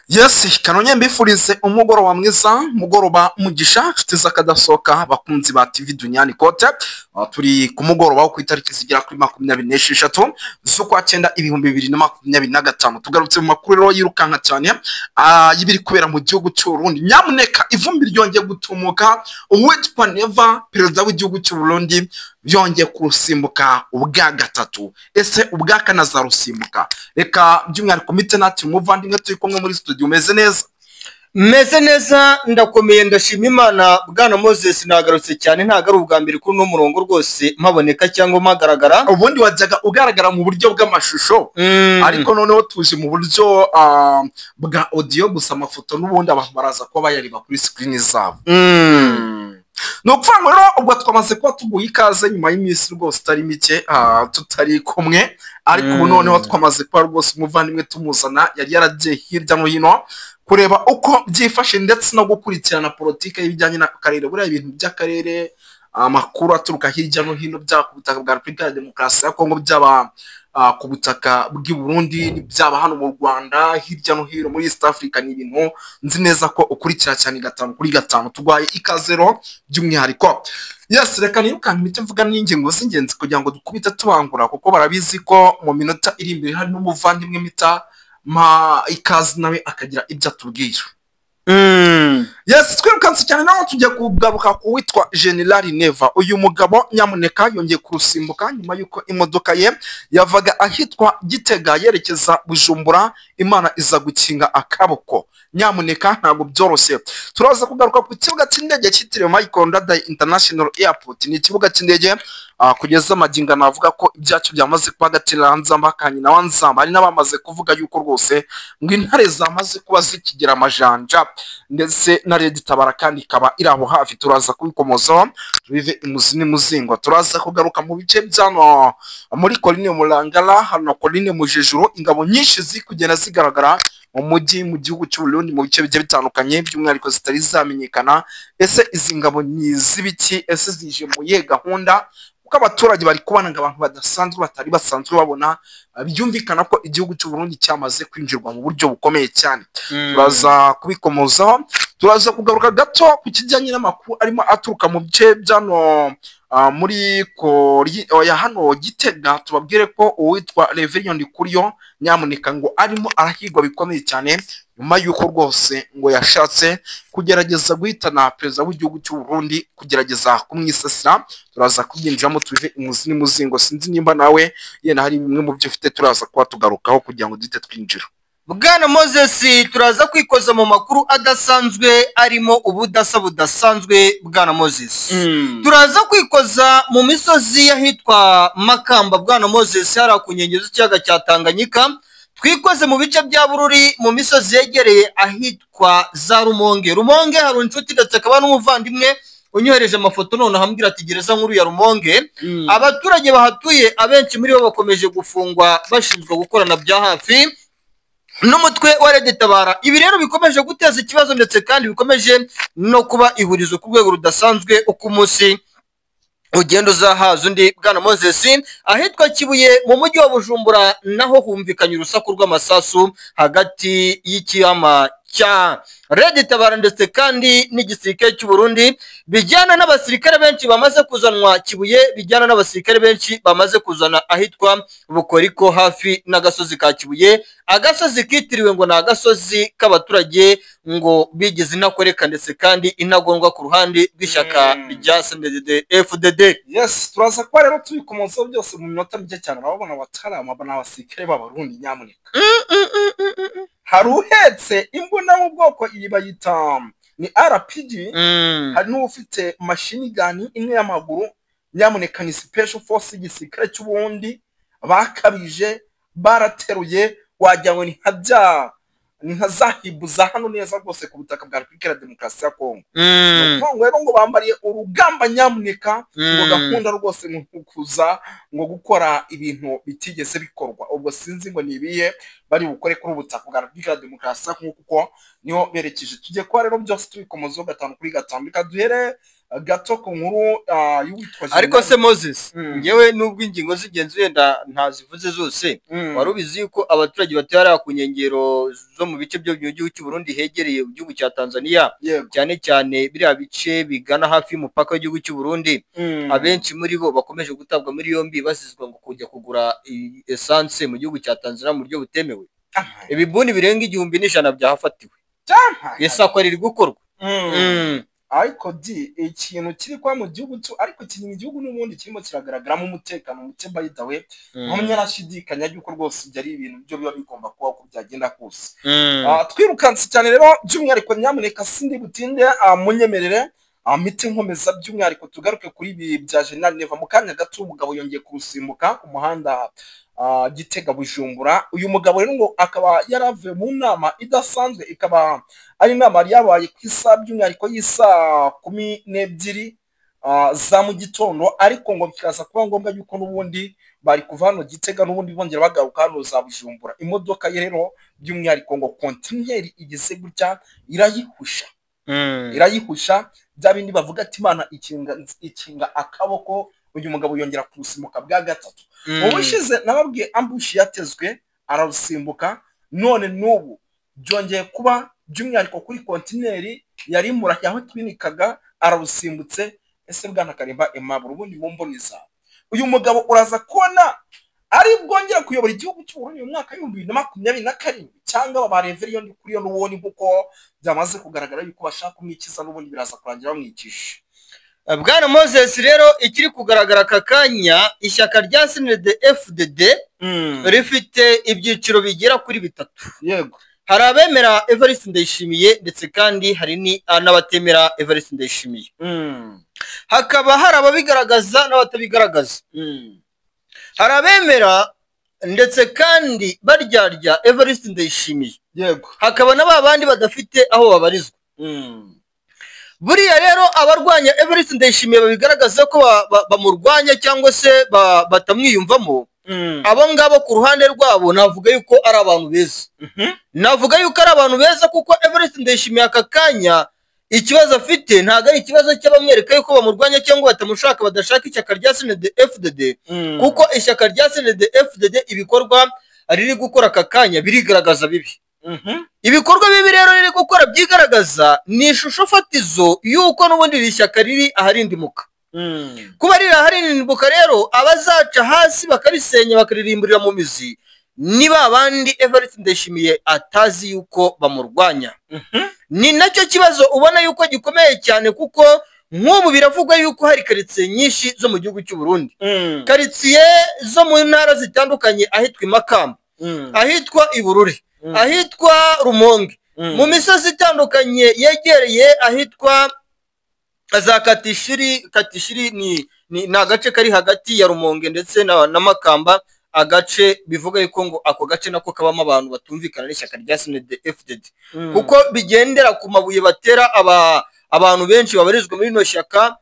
Yes, kanonye mbifurize umugoroba mwiza, mugoroba mugisha, nshuti z'akadasohoka bakunzi ba TV Dunyani Kote. Turi ku mugoroba wo ku itariki zigera kuri 26 z'ukwa cyenda 2025. Tugarutse mu makuru rero yirukanka cyane y'ibiri kubera mu gihugu cy'u Burundi. Nyamuneka ivumbi ryongeye gutumuka, uwitwa Neva perezida w'igihugu cy'u Burundi byongeye kurusimbuka ubwa gatatu. Ese ubwa kane azarusimbuka? Reka by'umwihariko mite nati umuvandimwe turi kumwe muri studio. Umeze neza? Meze neza ndakomeye ndashima Imana. Bwana Moses nagarutse cyane, ntago ari ubwa mbere kuri no murongo rwose mpaboneka cyangwa mpagaragara. Ubundi wajyaga ugaragara mu buryo bw'amashusho, ariko noneho tuje mu buryo bwa audio gusa, amafoto n'ubundi abantu baraza kuba bayareba kuri screen zabo. No kuvuga rero ubwo twamaze kuba tuguha ikaze nyuma y'iminsi rwose itari mike tutari kumwe, ariko ubu noneho twamaze kuba rwose umuvandimwe tumuzana, yari yaragiye hirya no hino kureba uko byifashe ndetse no gukurikirana politike y'ibijyanye n'akarere. Buriya ibintu by'akarere, amakuru aturuka hirya no hino, byaba ku butaka bwa Repubulika ya Demokarasi ya Kongo, byaba ku butaka bw'i Burundi, byaba hano mu Rwanda, hirya no hino muri East Africa, ni ibintu nzi neza ko ukurikira cyane 5 kuri 5. Tugwaye ikaze rero by'umwihariko. Yes, reka nirukanka imite mvuga n'ingingo z'ingenzi kugira ngo dukubite tubangura, kuko barabizi ko mu minota iri imbere hari n'umuvandimwe mita ikaze nawe akagira ibyo atubwira. Yes, twirukanse cyane naho tujya kugaruka ku witwa General Neva. Uyu mugabo nyamuneka yongeye kurusimbuka nyuma yuko imodoka ye yavaga ahitwa Gitega yerekeza Bujumbura, Imana iza gukinga akaboko. Nyamuneka ntabwo byoroshye. Turaza kugaruka ku kibuga cy'indege cyitiriwe Michael Ndadaye International Airport. Ni ikibuga cy'indege kugeza maginga navuga ko ibyacu byamaze kuba gatira Nzamba kanyina wa Nzamba, ari nabamaze kuvuga yuko rwose ngo intare zamaze kuba zikigira amajanja, ndetse na Red Tabara kandi ikaba iri aho hafi. Turaza kubikomozaho tubive imuzini muzingo. Turaza kugaruka mu bice byano muri Coline Mulangala, hano Coline Mujejuru, ingabo nyinshi zikugenda zigaragara mu mujyi mu gihugu cy'u Burundi mu bice bigiye bitandukanye, by'umwihariko zitari zamenyekana. Ese izi ngabo ni zibiki? Ese zije mu ye gahunda? Kuko abaturage bari kubana ngo abantu badasanzwe batari basanzwe babona, byumvikana ko igihugu cy'u Burundi cyamaze kwinjirwa mu buryo bukomeye cyane. Turaza kubikomozaho. Turaza kugaruka gato ku kijyanye n'amakuru arimo aturuka mu bice byano muri ya hano Gitega. Tubabwire ko uwitwa Reverien Kuriyo nyamuneka ngo arimo arahigwa bikomeye cyane nyuma yuko rwose ngo yashatse kugerageza guhitana perezida w'igihugu cy'u Burundi, kugerageza kumwisasira. Turaza kubyinjiramo tubive imuzini muzingo. Sinzi nimba nawe yena hari bimwe mu byo ufite turaza kuba tugarukaho kugira ngo dite twinjira. Bwana Moses, turaza kwikoza mu makuru adasanzwe arimo ubudasa budasanzwe. Bwana Moses, turaza kwikoza mu misozi yahitwa Makamba. Bwana Moses, hari ku nkengero z'ikiyaga cya Tanganyika. Twikoze mu bice bya Bururi mu misozi yegereye ahitwa za Rumonge. Rumonge hari inshuti ndetse akaba n'umuvandimwe unyohereje amafoto none ahambwira ati gereza nkuru ya Rumonge. Abaturage bahatuye abenshi muri bo bakomeje gufungwa bashinzwe gukorana bya hafi n'umutwe wa Red Tabara. Ibi rero bikomeje guteza ikibazo ndetse kandi bikomeje no kuba ihurizo ku rwego rudasanzwe uko umunsi ugenda uzahaza undi. Bwana Moses, ahitwa Kibuye mu mujyi wa Bujumbura naho humvikanye urusaku rw'amasasu hagati y'ikiyama cya Red Tabara ndetse kandi n'igisirikare cy'u Burundi, bijyana n'abasirikare benshi bamaze kuzanwa Kibuye, bijyana n'abasirikare benshi bamaze kuzana ahitwa Bukoriko hafi n'agasozi ka Kibuye, agasozi kitiriwe ngo na agasozi k'abaturage ngo bigeze inakoreka ndetse kandi inagondwa ku ruhande rw'ishyaka rya FDD. Yes, turaza kuba rero tubikomozaho byose mu minota mike cyane. Urabona abatarama n'abasirikare b'Abarundi nyamuneka. Hari uhetse imbunda mu bwoko iyi bayita ni RPG, hari n'ufite machine gun imwe y'amaguru. Nyamuneka ni special force y'igisirikare cy'u Burundi, bakabije barateruye wagira ngo ni nka zahibuza hano neza rwose ku butaka bwa Repubulika ya Demokarasi ya Kongo. Ngo rero ngo bambariye urugamba nyamuneka, ngo gahunda rwose ngo kuza ngo gukora ibintu bitigeze bikorwa. Ubwo sinzi ngo nibiye bari bukore kuri ubutaka bwa Repubulika ya Demokarasi ya Kongo, kuko niho berekeje. Tujye kwa rero byose tubikomozaho 5 kuri 5. Bika duhere gato ku nkuru y'uwitwa ariko se Moses Mm. ngewe nubwo ingingo z'ingenzi wenda ntazivuze zose wari ubizi yuko abaturage batuye hariya ku nkengero zo mu bice byo mu gihugu cy'u Burundi hegereye igihugu cya Tanzania yego cyane cyane biriya bice bigana hafi y'umupaka w'igihugu cy'u Burundi abenshi muri bo bakomeje gutabwa muri yombi bazizwa ngo kujya kugura essence mu gihugu cya Tanzania mu buryo butemewe ibibuni birenga 1,100 byahafatiwe yesako riri gukorwa ariko ikintu kiri kwa mu gihugu ariko kiri mu gihugu n'ubundi kirimo kiragaragaramo umutekano muke by the way nkomye narashidikanya yuko rwose byari ibintu byo biba bigomba kuba ko byagenda kose twirukanse cyane rero by'umwihariko nyamuneka sindi butinde munyemerere miti nkomeza by'umwihariko tugaruke kuri ibi bya General Neva mu kanya gato umugabo yongeye kurusimbuka ku muhanda Gitega Bujumbura uyu mugabo rero ngo akaba yaravuye mu nama idasanzwe ikaba ari inama yabaye ku isaha by'umwihariko y'isa 12 za mu gitondo ariko ngo bikaza kuba ngombwa yuko n'ubundi bari kuva hano Gitega n'ubundi bongera bagaruka hano za Bujumbura imodoka ye rero by'umwihariko ngo kontineri igeze gutya irayihusha bya bindi bavuga ati Imana ikinga akaboko uyu mugabo yongera kurusimbuka bwa gatatu ubushize nababwiye ambush yatezwe ararusimbuka none n'ubu byongeye kuba by'umwihariko kuri kontineri yari murayaho twinikaga ararusimbutse ese bwana Karimba Aimable ubundi mu mboni zawe uyu mugabo uraza kubona ari bwongera kuyobora igihugu cy'u Burundi mu mwaka w'2027 cyangwa babareveriyo ndi kuri yo n'ubundi nkuko byamaze kugaragara yuko bashaka kumwikiza n'ubundi biraza kurangira bamwikisha bwana Moses rero ikiri kugaragara kakanya ishyaka rya CNDD-FDD rifite ibyiciro bigera kuri bitatu yego hari abemera Evariste Ndayishimiye ndetse kandi hari n'abatemera Evariste Ndayishimiye hakaba hari ababigaragaza n'abatabigaragaza hari abemera ndetse kandi baryarya Evariste Ndayishimiye yego hakaba n'abandi badafite aho babarizwa buriya rero abarwanya Evariste Ndayishimiye babigaragaza ko bamurwanya cyangwa se batamwiyumvamo abo ngabo ku ruhande rwabo navuga yuko ari abantu beza navuga yuko ari abantu beza kuko Evariste Ndayishimiye aka kanya ikibazo afite ntago ari ikibazo cy'abamwereka yuko bamurwanya cyangwa batamushaka badashaka ishyaka rya CNDD-FDD kuko ishyaka rya CNDD-FDD ibikorwa riri gukora aka kanya birigaragaza bibi ibikorwa bibi rero riri gukora byigaragaza ni ishusho fatizo yuko n'ubundi iri shyaka riri aharindimuka kuba riri aharindimuka rero abazaca hasi bakarisenya bakaririmburira mu mizi niba abandi Evariste Ndayishimiye atazi yuko bamurwanya ni nacyo kibazo ubona yuko gikomeye cyane kuko nk'ubu biravugwa yuko hari karitsiye nyinshi zo mu gihugu cy'u Burundi karitsiye zo mu ntara zitandukanye ahitwa Makamba ahitwa Ibururi ahitwa Rumonge mu misozi itandukanye yegereye ahitwa za Katishiri ni agace kari hagati ya Rumonge ndetse na Makamba agace bivuga yuko ngo ako gace nako kabamo abantu batumvikana n'ishyaka rya CNDD-FDD kuko bigendera ku mabuye batera abantu benshi babarizwa muri no shyaka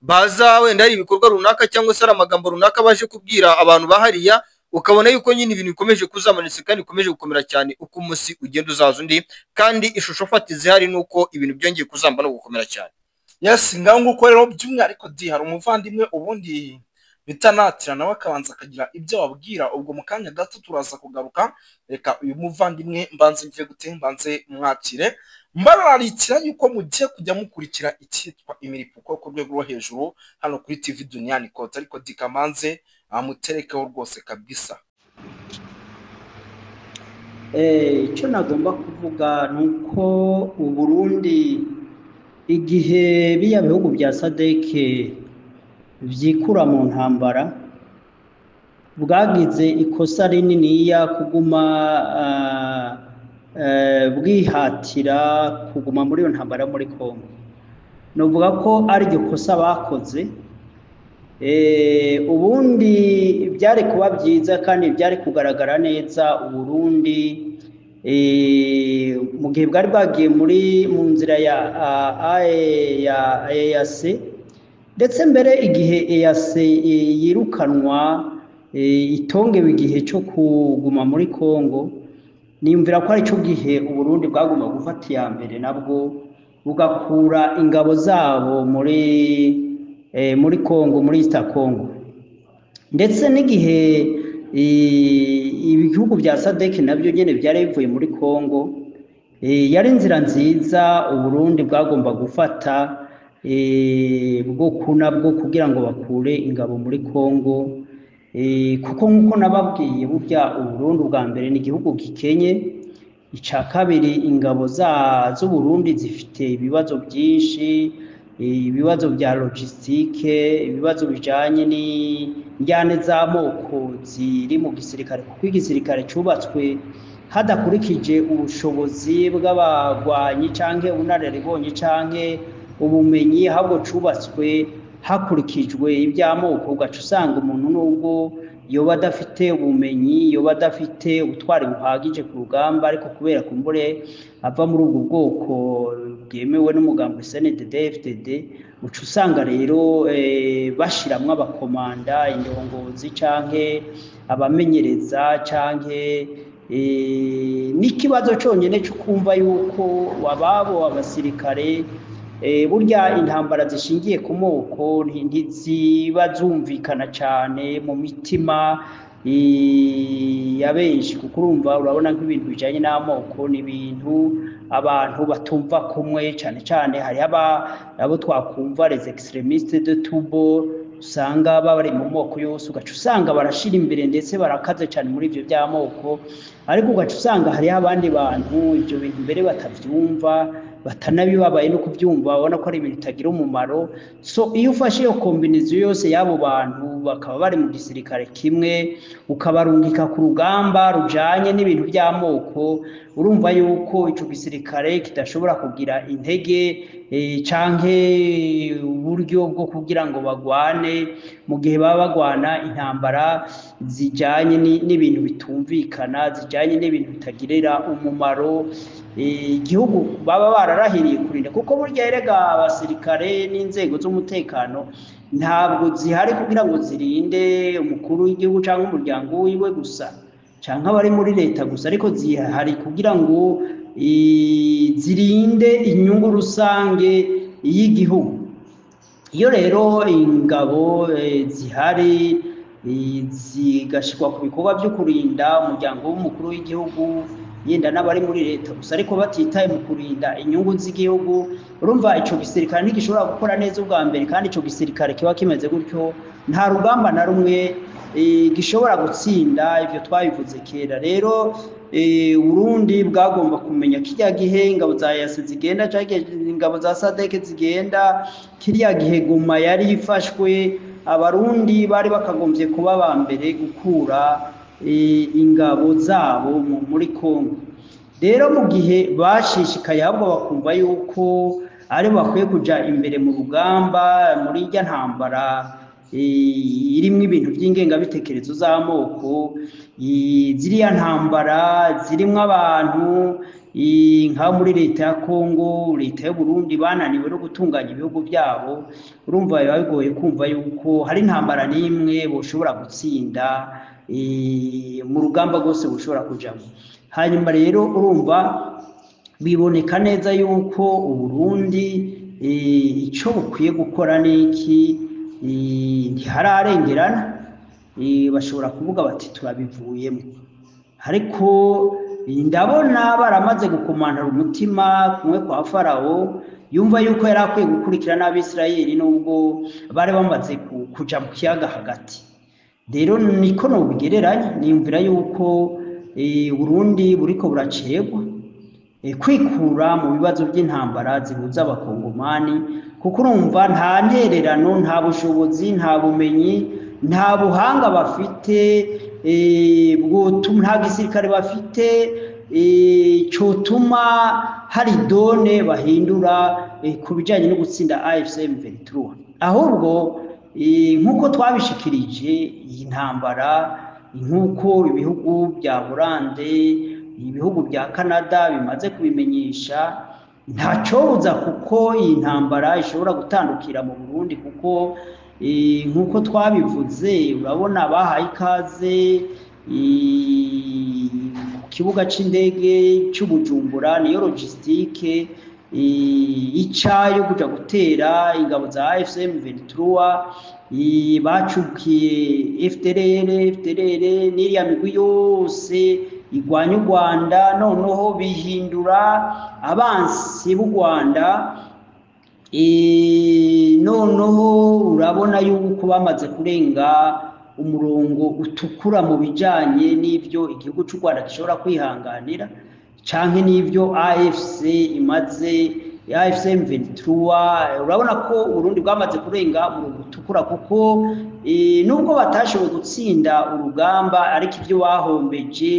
baza wenda ari ibikorwa runaka cyangwa se ari amagambo runaka baje kubwira abantu bahariya ukabona yuko nyine ibintu bikomeje kuzamanitse kandi bikomeje gukomera cyane uko umunsi ugenda uzaza undi kandi ishusho fatizo ihari nuko ibintu byongeye kuzamba no gukomera cyane yes ngaho nguko rero by'umwihariko hari umuvandimwe ubundi bitanatira nawe akabanza akagira ibyo wabwira ubwo mu kanya gato turaza kugaruka reka uyu muvandimwe mbanze ngiye gutembanze mwakire mbararikira yuko mugiye kujya mukurikira icyitwa imiripuko ku rwego rwo hejuru hano kuri TV Duniani Kote ariko dikamanze amuterekeho rwose kabisa icyo nagomba kuvuga nuko u Burundi igihe biya bihugu bya SADC vyikura mu ntambara bwagize ikosa rininiya kuguma bwihatira kuguma muri iyo ntambara muri Kongo novuga ko ari ryo kosa bakoze ubundi byari kuba byiza kandi byari kugaragara neza u Burundi mu gihe bwari bwagiye mu nzira ya EAC ndetse mbere igihe EAC yirukanwa itongewe igihe cyo kuguma muri Kongo niyumvira ko ari cyo gihe u Burundi bwagomba gufata iya mbere nabwo bugakura ingabo zabo muri Congo, muri East Congo. Ndetse n'igihe ibihugu bya SADC nabyo nyene byari bivuye muri Congo, yari inzira nziza Uburundi bwagomba gufata bwo kugira ngo bakure ingabo muri Congo, kuko nk'uko nababwiye burya Uburundi bwa mbere ni igihugu gikenye, ica kabiri ingabo z'Uburundi zifite ibibazo byinshi, ibibazo bya logistique, ibibazo bijanye n'injyane z'amoko ziri mu gisirikare, kuko igisirikare cubatswe hadakurikije ubushobozi bw'abagwanyi canke ubunararibonye canke ubumenyi, ahubwo cubatswe hakurikijwe iby'amoko. Ugaca usanga umuntu nubwo yoba adafite ubumenyi, yoba adafite ubutwari buhagije ku rugamba, ariko kubera kumbure ava muri ubwo bwoko bwemewe n'umugambi CNDD-FDD, uca usanga rero bashiramwo abakomanda, indongozi canke abamenyereza canke n'ikibazo conyene cyo kumva yuko wababo abasirikare burya intambara zishingiye ku moko ntiziba zumvikana cyane mu mitima ya benshi, kuko urabona nk'ibintu bijanye n'amoko ni ibintu abantu batumva kumwe. cyane cyane hari abo twakumva les extrémistes de Tubo, usanga bari mu moko yose, ugaca usanga barashira imbere ndetse barakaze cyane muri ivyo by'amoko, ariko ugaca usanga hariho abandi bantu ivyo bintu mbere batavyumva, batanabibabaye no kubyumva, babona ko ari ibintu bitagira umumaro. So iyo ufashe iyo kombiniziyo yose y'abo bantu bakaba bari mu gisirikare kimwe, ukabarungika ku rugamba rujanye n'ibintu by'amoko, urumva yuko ico gisirikare kidashobora kugira intege canke uburyo bwo kugira ngo bagwane mu gihe baba bagwana intambara zijanye n'ibintu bitumvikana, zijanye n'ibintu bitagirira umumaro igihugu baba bararahiriye kurinda. Kuko burya erega abasirikare n'inzego z'umutekano ntabwo zihari kugira ngo zirinde umukuru w'igihugu cyangwa umuryango wiwe gusa cyangwa abari muri leta gusa, ariko zihari kugira ngo zirinde inyungu rusange y'igihugu. Iyo rero ingabo zihari zigashirwa ku bikorwa byo kurinda umuryango w'umukuru w'igihugu, yenda n'abari muri leta gusa, ariko batitaye mu kurinda inyungu z'igihugu, urumva ico gisirikare ntigishobora gukora neza ubwa mbere. kandi ico gisirikare kiba kimeze gutyo, nta rugamba na rumwe gishobora gutsinda. Ivyo twabivuze kera. Rero Burundi bwagomba kumenya kirya gihe ingabo za EAC zigenda canke ingabo za SADC zigenda, kirya gihe Goma yari ifashwe, abarundi bari bakagombye kuba ba mbere gukura ingabo zabo muri Congo. Rero mu gihe bashishikaye ahubwo bakumva yuko ari bakwiye kuja imbere mu rugamba, muri irya ntambara irimwo ibintu by'ingengabitekerezo z'amoko, ziriya ntambara zirimwo abantu nka muri leta ya Congo, leta y'u Burundi bananiwe no gutunganya ibihugu byabo, urumva biba bigoye kumva yuko hari intambara n'imwe boshobora gutsinda mu rugamba rwose bushobora kujamo. Hanyuma rero urumva biboneka neza yuko Uburundi ico bukwiye gukora n'iki, ntihararengerana. Bashobora kuvuga bati turabivuyemo, ariko ndabona baramaze gukomantara umutima kumwe kwa Farawo, yumva yuko yari akwiye gukurikira n'Abisirayeli nubwo bari bamaze kuja mu kiyaga hagati. Rero niko nobigereranya, niyumvira yuko Burundi buriko buracegwa kwikura mu bibazo by'intambara zihuza abakongomani, kuko urumva nta ntererano, nta bushobozi, nta bumenyi, nta buhanga bafite, nta gisirikare bafite cyotuma hari done bahindura ku bijyanye no gutsinda AFC/M23. ahubwo nk'uko twabishikirije iyi ntambara, nk'uko ibihugu bya Burande, ibihugu bya Canada bimaze kubimenyesha, ntacobuza kuko iyi ntambara ishobora gutandukira mu Burundi, kuko nk'uko twabivuze urabona bahaye ikaze ku kibuga c'indege c'Ubujumbura, niyo logistique ica yo kuja gutera ingabo za AFC M23 bacukiye FDLR n'iriya migwi yose igwanya u Rwanda noneho bihindura abansi b'u Rwanda noneho urabona yuko bamaze kurenga umurongo utukura mu bijanye n'ivyo igihugu cy'u Rwanda gishobora kwihanganira canke n'ivyo AFC M23 urabona ko Burundi bwamaze kurenga umurongo utukura kuko nubwo batashoboye gutsinda urugamba ariko ivyo bahombeje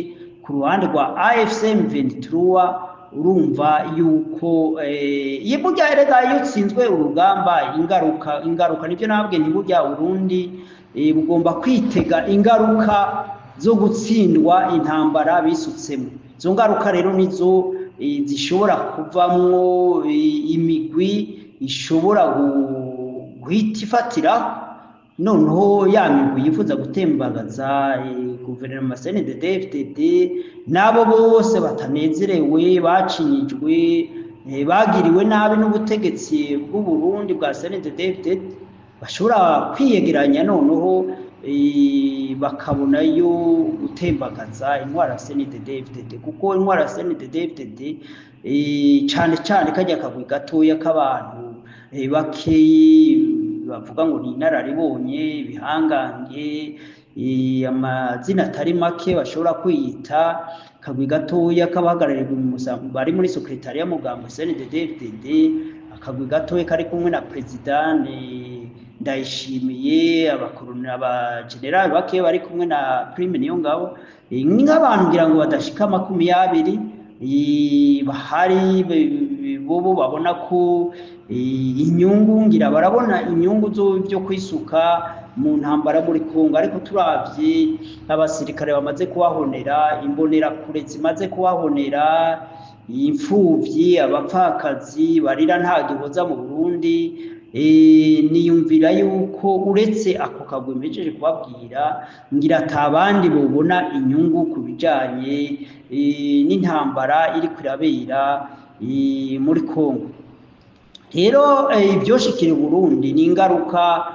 ku ruhande rwa AFC M23 urumva yuko burya erega iyo utsinzwe urugamba ingaruka nivyo nabwe ntiburya Burundi bugomba kwitega ingaruka zo gutsindwa intambara bisutsemo. Izo ngaruka rero nizo zishobora kuvamwo imigwi ishobora guhita ifatira noneho ya migwi yifuza gutembagaza guverinoma CNDD-FDD nabo bose batanezerewe bacinyijwe bagiriwe nabi n'ubutegetsi bw'u Burundi bwa CNDD-FDD bashobora kwiyegeranya noneho bakabonayo gutembagaza intwara ya CNDD-FDD kuko intwara ya CNDD-FDD cane cane kajya kagwi gatoya k'abantu bakeyi bavuga ngo ni inararibonye bihangange amazina atari make bashobora kwiyita kagwi gatoya k'abahagarariye bari muri sekretariya mugambo CNDD-FDD akagwi gatoya kari kumwe na president Ndayishimiye abakorona abagenerali bake bari kumwe na Prime Niyongabo nk'abantu ngira ngo badashika 20 bahari bobo babona ko inyungu ngira barabona inyungu byo kwisuka mu ntambara muri Kongo ariko turavye abasirikare bamaze kuhahonera imbonera kure zimaze kuhahonera imfuvyi abapfakazi barira nta gihoza mu Burundi niyumvira yuko uretse ako kagwe mbejeje kubabwira ngira atabandi bobona inyungu kubijanye n'intambara iri kurabera muri Kongo. Rero ibyoshikira Burundi ni ingaruka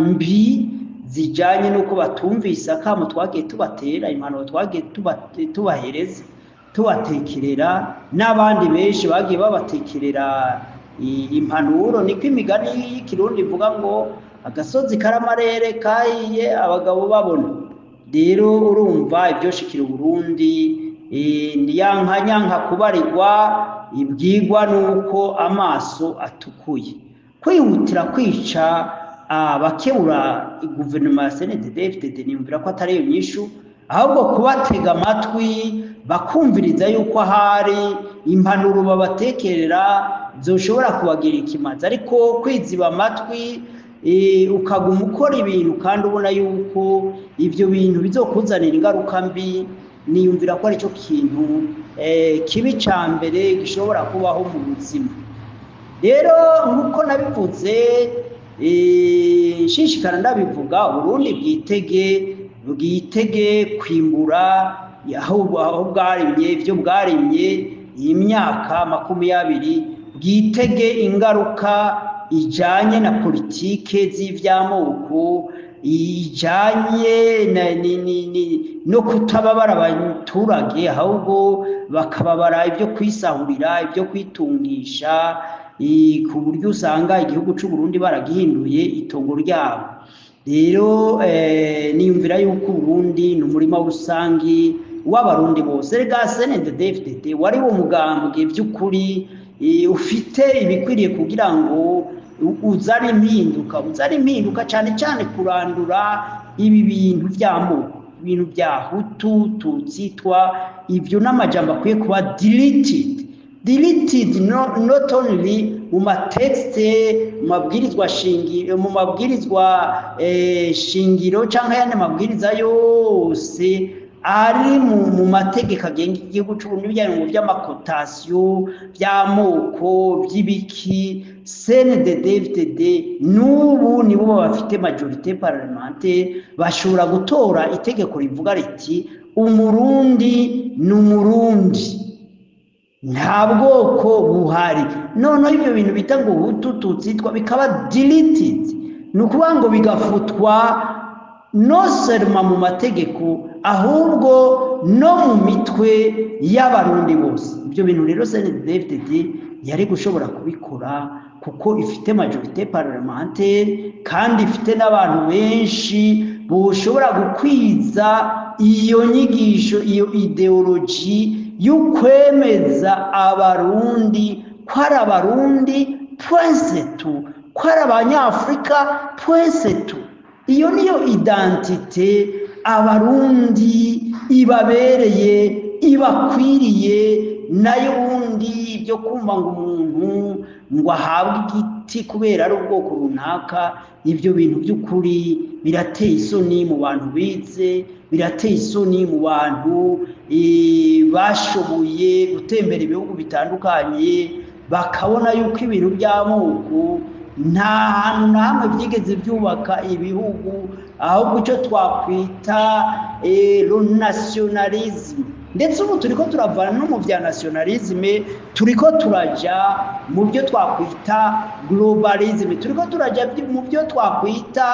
mbi zijanye nuko batumvise akamo twagiye tubatera impanuro twagiye tubahereza tubatekerera n'abandi benshi bagiye babatekerera impanuro niko imigani y'ikirundi ivuga ngo agasozi karamarere kahiye abagabo babona. Rero urumva ibyoshikira Burundi nyanka kubarirwa ibwigwa nuko amaso atukuye kwihutira kwica abakebura guverinoma ya CNDD-FDD nimvira ko atari yo nyishu ahubwo kubatega amatwi bakumviriza yuko hari impanuro babatekerera zoshobora kubagira ikimazi ariko kwiziba amatwi ukaguma ukora ibintu kandi ubona yuko ivyo bintu bizokuzanira ingaruka mbi niyumvira ko ari cyo kintu kibi cyambere gishobora kubaho mu buzima. Rero nkuko nabivuze shishikara ndabivuga Burundi bwitege kwimbura aho bwarimye ivyo bwarimye imyaka 20 bwitege ingaruka ijanye na politike z'ivyamoko ijanye no kutababara abaturage ahubwo bakababara ibyo kwisahurira ibyo kwitungisha ku buryo usanga igihugu cy'u Burundi baragihinduye itongo ryabo. Rero niyumvira yuko Burundi n'umurima rusangi w'abarundi bose rega CNDD-FDD wari wo mugambwe by'ukuri ufite ibikwiriye kugira ngo uzari impinduka cyane cyane kurandura ibi bintu by'amoko ibintu bya Hutu Tutsitwa ibyo n'amajambo akwiye kuba deleted not only mu matexte mu mabwirizwa shingiro cyangwa yane mabwiriza yose ari mu mategeko agenga igihugu cy'u Burundi bijyanye mu by'amakotasiyo by'amoko by'ibiki CNDD-FDD n'ubu nibo bafite majorité parlementaire bashobora gutora itegeko rivuga riti umurundi n'umurundi nta bwoko buhari. Noneho ibyo bintu bita ngo Hutu Tutsi bikaba deleted, ni ukuvuga ngo bigafutwa no serma mu mategeko ahubwo no mu mitwe y'abarundi bose. Ibyo bintu rero CNDD-FDD yari gushobora kubikora kuko ifite majorité parlementaire kandi ifite n'abantu benshi boshobora gukwiza iyo nyigisho, iyo ideology y'ukwemeza abarundi ko ari abarundi point, ko ari abanyafurika point. Iyo niyo identite abarundi ibabereye, ibakwiriye. Nayo ubundi byo kumva ngo umuntu ngo ahabwe igiti kubera ari ubwoko runaka, ibyo bintu by'ukuri birateye isoni mu bantu bize, birateye isoni mu bantu bashoboye gutembera ibihugu bitandukanye, bakabona yuko ibintu by'amoko nta hantu na hamwe byigeze byubaka ibihugu, ahubwo icyo twakwita nationalisme. Ndetse ubu turiko turavana no mu bya nationalisme, turiko turaja mu byo twakwita globalisme, turiko turaja mu byo twakwita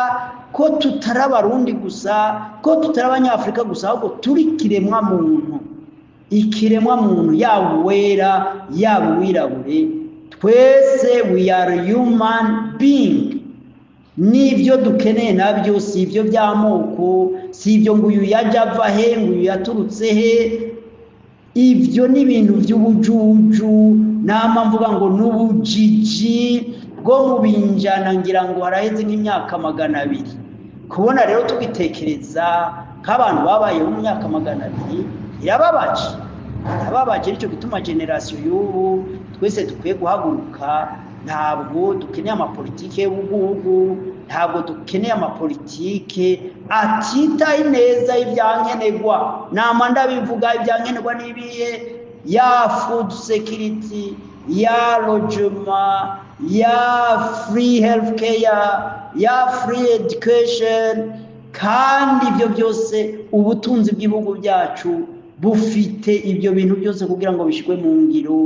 ko tutari abarundi gusa, ko tutari abanyafurika gusa, ahubwo turi kiremwa muntu, ikiremwa muntu, yaba uwera yaba uwirabure, twese we are human being. N'ibyo dukeneye nabyo si ibyo by'amoko, si ibyo ngo uyu yaje ava he, ngo uyu yaturutse he. Ibyo ni ibintu by'ubujuju, nama mvuga ngo n'ubujiji bwo mu binjana, ngira ngo haraheze nk'imyaka 200. Kubona rero tubitekereza nk'abantu babayeho mu myaka 200 irababaje. Nicyo gituma generation y'ubu twese dukwiye guhaguruka. Ntabwo dukeneye amapolitike y'ubugugu, ntabwo dukeneye amapolitike atitaye neza ibyankenerwa. Nama ndabivuga ibyankenerwa n'ibihe: ya food security, ya logement, ya free healthcare, ya free education. Kandi ibyo byose ubutunzi bw'ibihugu byacu bufite ibyo bintu byose kugira ngo bishikwe mu ngiro.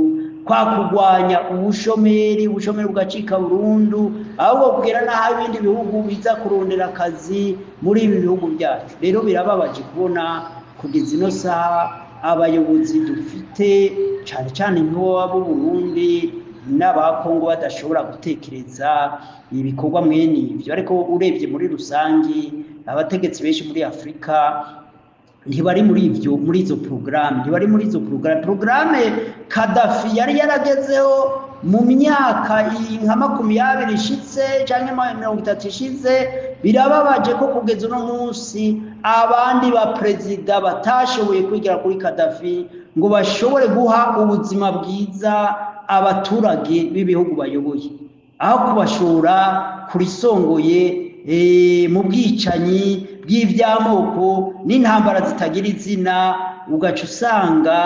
Kwa kurwanya ubushomeri bugacika burundu, ahubwo kugira naho ibindi bihugu biza kurondera akazi muri ibi bihugu byacu. Rero birababaje kubona kugeza ino saha abayobozi dufite cyane cyane nk'abo Burundi n'abakongo badashobora gutekereza ibikorwa mwene ibyo. Ariko urebye muri rusangi abategetsi benshi muri Afrika ntibari muri izo programme Gaddafi yari yaragezeho mu myaka nka 20 ishitse cyangwa 30 ishize. Birababaje ko kugeza uno munsi abandi ba perezida batashoboye kwigira kuri Gaddafi ngo bashobore guha ubuzima bwiza abaturage b'ibihugu bayoboye, aho kubashora kurisongoye mu bwicanyi bw'iby'amoko n'intambara zitagira izina. Ugaca usanga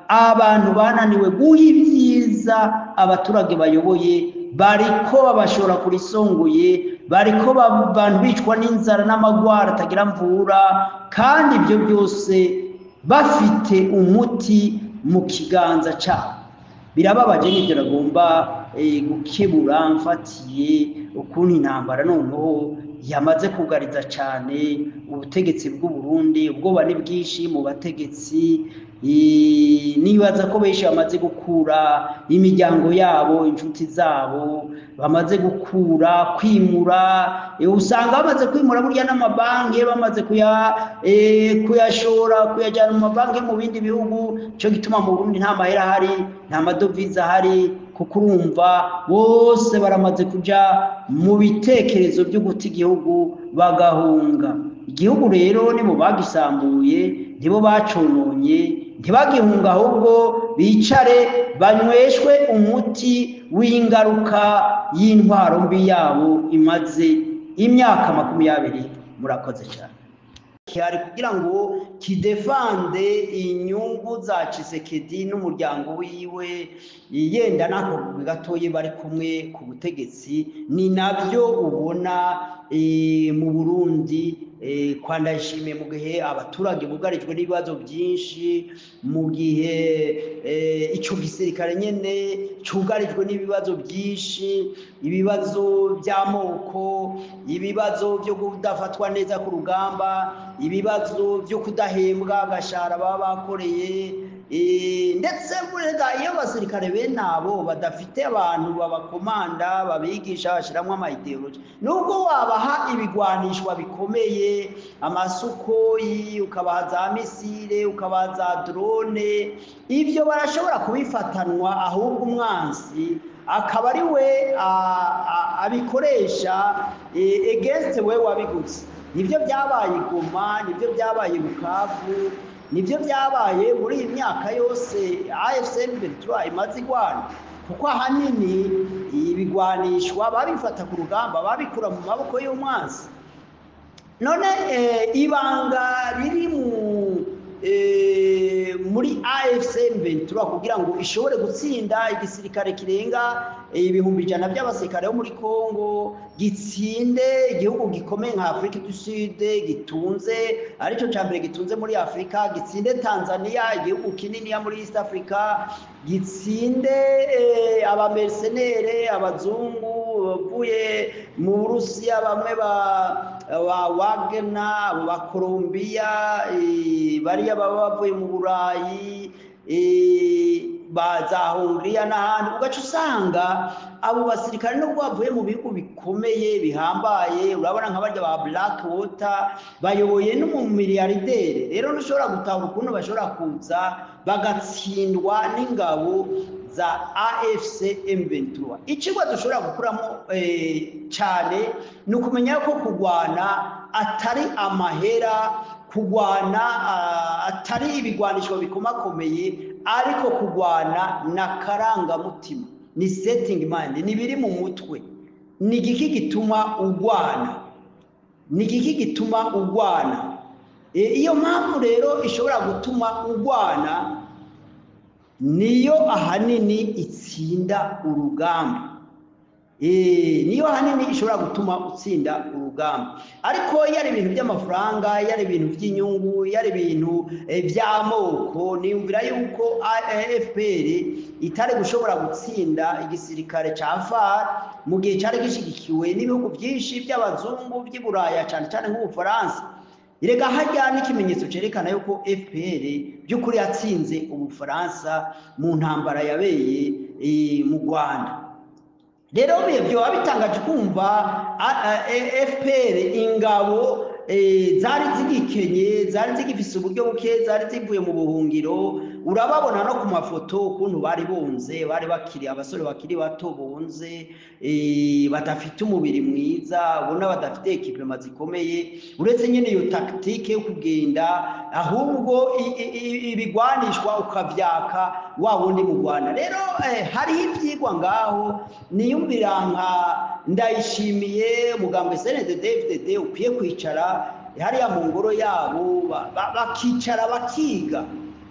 abantu bananiwe guha ibyiza abaturage bayoboye, bariko babashora kurisongoye, bariko abantu bicwa n'inzara n'amagwara atagira mvura, kandi ibyo byose bafite umuti mu kiganza cyabo. Birababaje. N'ibyo nagomba gukebura mfatiye ukuntu intambara noneho yamaze kugariza cyane ubutegetsi bw'u Burundi. Ubwoba ni bwinshi mu bategetsi, nibaza ko benshi bamaze gukura imiryango yabo, inshuti zabo bamaze gukura, kwimura. Usanga bamaze kwimura burya n'amabanki bamaze kuyashora, kuyajyana mu mabanki mu bindi bihugu. Cyo gituma mu Burundi nta mahera ahari, nta madovize ahari, kuko urumva bose baramaze kuja mu bitekerezo byo guta igihugu bagahunga. Igihugu rero nibo bagisambuye, nibo bacononye, ntibagihunga ahubwo bicare banyweshwe umuti w'ingaruka y'intwaro mbi yabo imaze imyaka 20. Murakoze cyane. Cyari kugira ngo kidefande inyungu za Tshisekedi n'umuryango wiwe, yenda nako gatoye bari kumwe ku butegetsi. Ni nabyo ubona mu Burundi kwa Ndayishimiye mu gihe abaturage bugarijwe n'ibibazo byinshi, mu gihe icyo gisirikare nyene cyugarijwe n'ibibazo byinshi, ibibazo by'amoko, ibibazo byo kudafatwa neza ku rugamba, ibibazo byo kudahembwa agashahara baba bakoreye, ndetse burega iyo abasirikare bene abo badafite abantu babakomanda babigisha bashyiramo amayideoloji, nubwo wabaha ibigwanishwa bikomeye, amasukoyi, ukabaha za misile, ukabaha za drone, ibyo barashobora kubifatanwa, ahubwo umwansi akaba ari we abikoresha against we wabiguze. Nibyo byabaye i Goma, nibyo byabaye i Bukavu, nibyo byabaye muri iyi myaka yose AFC M23 imaze igwana, kuko ahanini ibigwanishwa babifata ku rugamba babikura mu maboko y'umwansi. None ibanga riri muri AFC M23 kugira ngo ishobore gutsinda igisirikare kirenga 100 by'abasirikare bo muri Kongo, gitsinde igihugu gikomeye nka Afrika du Sud gitunze, aricyo cyambere gitunze muri Afrika, gitsinde Tanzania igihugu kinini ya muri East Africa, gitsinde abamercenaires abazungu bavuye mu Burusiya, bamwe ba Wagner, ba Colombia, bariya baba bavuye mu Burayi, baza Hongria n'ahandi. Ugaca usanga abo basirikare nubwo bavuye mu bihugu bikomeye bihambaye, urabona nka barya ba Blackwater bayoboye n'umumiliyardere. Rero ntushobora gutahura ukuntu bashobora kuza bagatsindwa n'ingabo za AFC M23. Icigwa dushobora gukuramo cyane ni ukumenya ko kugwana atari amahera, kugwana atari ibigwanisho bikomakomeye, ariko kugwana na karangamutima, ni setting mind, ni biri mu mutwe. Ni igiki gituma ugwana, ni igiki gituma ugwana. Iyo mpamvu rero ishobora gutuma ugwana niyo ahanini itsinda urugamba. Niyo ahanini ishobora gutuma utsinda urugamba. Ariko yari ibintu by'amafaranga, yari ibintu by'inyungu, yari ibintu by'amoko, niyumvira yuko FPR itari gushobora gutsinda igisirikare ca FARD mu gihe cyari gishigikiwe n'ibihugu byinshi by'abazungu by'i Buraya, cyane cyane nk'Ubufaransa. Irega hajya n'ikimenyetso cerekana yuko FPR by'ukuri yatsinze Ubufaransa mu ntambara yabeye mu Rwanda. Rero byo abitangaje kumva FPR ingabo zari zigikenye, zari zigifise uburyo buke, zari zivuye mu buhungiro. Urababona no ku mafoto ukuntu bari bonze, bari bakiri abasore bakiri bato bonze, badafite umubiri mwiza, ubona badafite equipment zikomeye, uretse nyene iyo tactique yo kugenda ahubwo ibigwanishwa ukavyaka wa wundi mu Rwanda. Rero hari ivyigwa ngaho niyumvira nka Ndayishimiye mugambwe CNDD-FDD ukwiye kwicara hariya mu ngoro yabo bakicara bakiga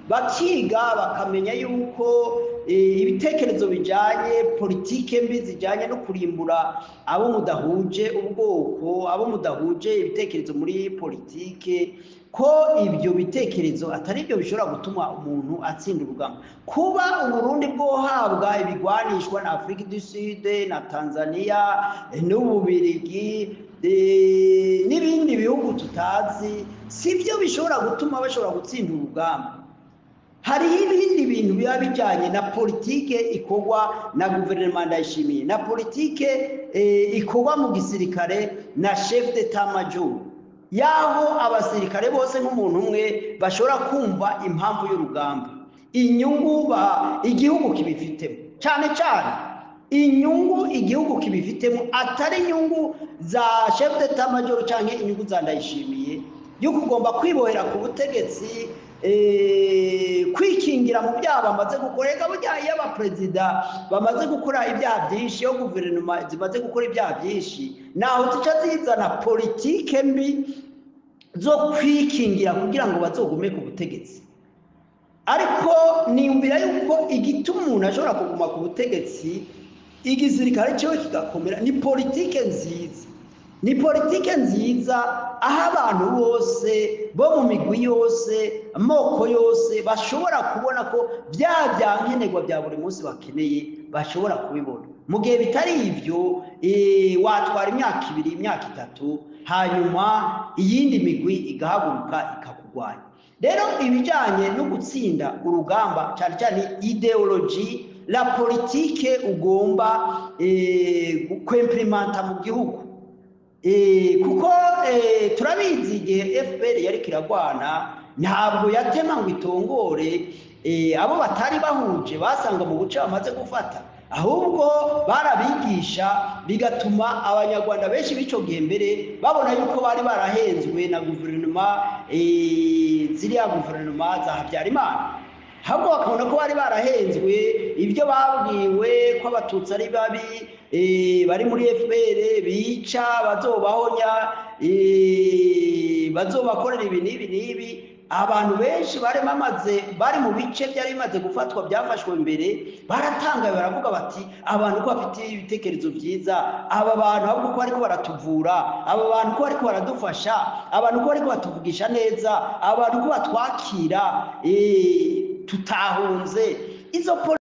bakamenya yuko ibitekerezo bijanye politike mbi zijanye no kurimbura abo mudahuje ubwoko, abo mudahuje ibitekerezo muri politike, ko ibyo bitekerezo atari byo bishobora gutuma umuntu atsinda urugamba. Kuba Uburundi bwohabwa ibigwanishwa na Afrika du Sud na Tanzania n'Ububirigi n'ibindi bihugu tutazi, sibyo bishobora gutuma bashobora gutsinda urugamba. Hari ibindi bintu biba bijanye na politike ikorwa na guverinoma Ndayishimiye, na politike ikorwa mu gisirikare na chef d'état major, yaho abasirikare bose nk'umuntu umwe bashobora kumva impamvu y'urugamba, inyungu igihugu kibifitemo, cyane cyane inyungu igihugu kibifitemo, atari inyungu za chef d'état major cyangwa inyungu za Ndayishimiye yo kugomba kwibohera ku butegetsi, kwikingira mu byaha bamaze gukora. Ega burya iyo abaperezida bamaze gukora ibyaha byinshi, yo guverinoma zimaze gukora ibyaha byinshi, naho zica zizana politike mbi zo kwikingira kugira ngo bazogume ku butegetsi. Ariko niyumvira yuko igituma umuntu ashobora kuguma ku butegetsi igisirikare cyo kigakomera ni politike nziza. ni politike nziza aho abantu bose bo mu migwi yose amoko yose bashobora kubona ko bya byankenerwa bya buri munsi bakeneye bashobora kubibona. Mu gihe bitari ibyo watwara imyaka 2 imyaka 3 hanyuma iyindi migwi igahaguruka ikakugwanya. Rero ibijyanye no gutsinda urugamba cyane cyane ideology la politike ugomba kwemplimenta mu gihugu, kuko turabizi igihe FPR yari kiragwana ntabwo yatema ngo itongore abo batari bahuje basanga mu buce bamaze gufata, ahubwo barabigisha bigatuma abanyarwanda benshi bico gihe mbere babona yuko bari barahenzwe na guverinoma ziriya guverinoma za Habyarimana, ahubwo bakabona ko bari barahenzwe ibyo babwiwe ko abatutsi ari babi bari muri FPR bica bazobahonya bazobakorera ibi n'ibi. Abantu benshi bari mu bice byari bimaze gufatwa byafashwe mbere baratangaye baravuga bati abantu ko bafite ibitekerezo byiza, aba bantu ahubwo ko ariko baratuvura, aba bantu ko ariko baradufasha, abantu ko ariko batuvugisha neza, abantu ko batwakira tutahunze izo